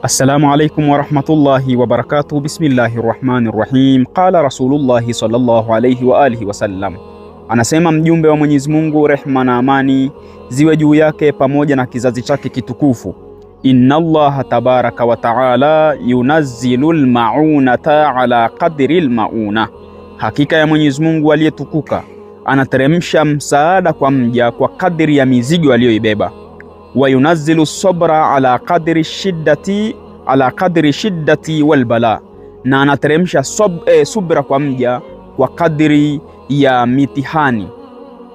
Assalamu alaikum warahmatullahi wabarakatuh. Bismillahirrahmanirrahim. Qala Rasulullahi sallallahu alayhi wa alihi wasallam, anasema mjumbe wa Mwenyezi Mungu, rehma na amani ziwe juu yake pamoja na kizazi chake kitukufu, inna Allaha tabaraka wa taala yunazzilu almaunata ala qadri almauna, hakika ya Mwenyezi Mungu aliyetukuka anateremsha msaada kwa mja kwa kadri ya mizigo aliyoibeba. Wa yunazzilu sabra ala qadri shiddati wal bala, na anateremsha subra kwa mja kwa kadri ya mitihani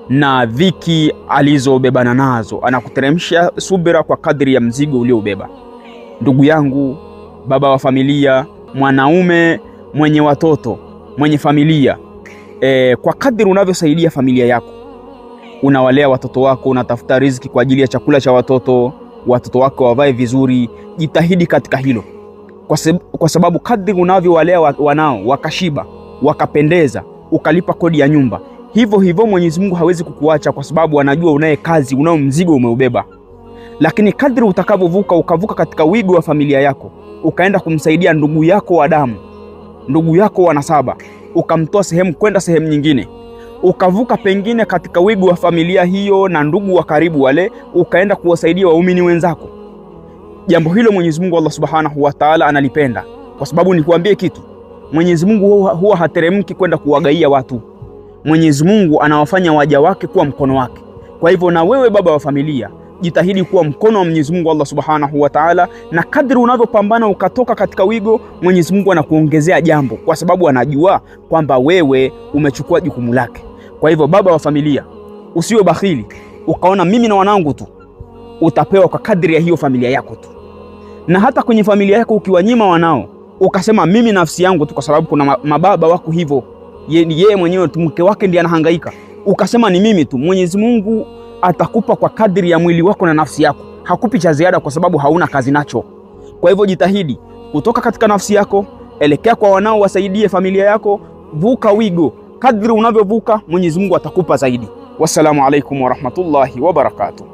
na dhiki alizobebana nazo. Anakuteremsha subra kwa kadri ya mzigo uliobeba. Ndugu yangu, baba wa familia, mwanaume mwenye watoto, mwenye familia, kwa kadri unavyosaidia familia yako, unawalea watoto wako, unatafuta riziki kwa ajili ya chakula cha watoto wako wavae vizuri, jitahidi katika hilo, kwa sababu kadri unavyowalea wanao wakashiba, wakapendeza, ukalipa kodi ya nyumba, hivyo hivyo Mwenyezi Mungu hawezi kukuacha, kwa sababu anajua unaye kazi, unao mzigo umeubeba. Lakini kadri utakavyovuka, ukavuka katika wigo wa familia yako, ukaenda kumsaidia ndugu yako wa damu, ndugu yako wa nasaba, ukamtoa sehemu kwenda sehemu nyingine, ukavuka pengine katika wigo wa familia hiyo na ndugu wa karibu wale, ukaenda kuwasaidia waumini wenzako, jambo hilo Mwenyezi Mungu Allah Subhanahu wa Ta'ala analipenda. Kwa sababu nikuambie kitu, Mwenyezi Mungu huwa hateremki kwenda kuwagaia watu. Mwenyezi Mungu anawafanya waja wake kuwa mkono wake. Kwa hivyo na wewe baba wa familia, jitahidi kuwa mkono wa Mwenyezi Mungu Allah Subhanahu wa Ta'ala, na kadri unavyopambana ukatoka katika wigo, Mwenyezi Mungu anakuongezea jambo, kwa sababu anajua kwamba wewe umechukua jukumu lake. Kwa hivyo baba wa familia, usiwe bakhili ukaona mimi na wanangu tu, utapewa kwa kadri ya hiyo familia yako tu. Na hata kwenye familia yako ukiwanyima wanao, ukasema mimi nafsi yangu tu, kwa sababu kuna mababa wako hivyo, yeye mwenyewe tu mke wake ndiye anahangaika, ukasema ni mimi tu, Mwenyezi Mungu atakupa kwa kadri ya mwili wako na nafsi yako, hakupi cha ziada, kwa sababu hauna kazi nacho. Kwa hivyo jitahidi kutoka katika nafsi yako, elekea kwa wanao, wasaidie familia yako, vuka wigo. Kadri unavyovuka, Mwenyezi Mungu atakupa zaidi. Wassalamu alaikum warahmatullahi wabarakatuh.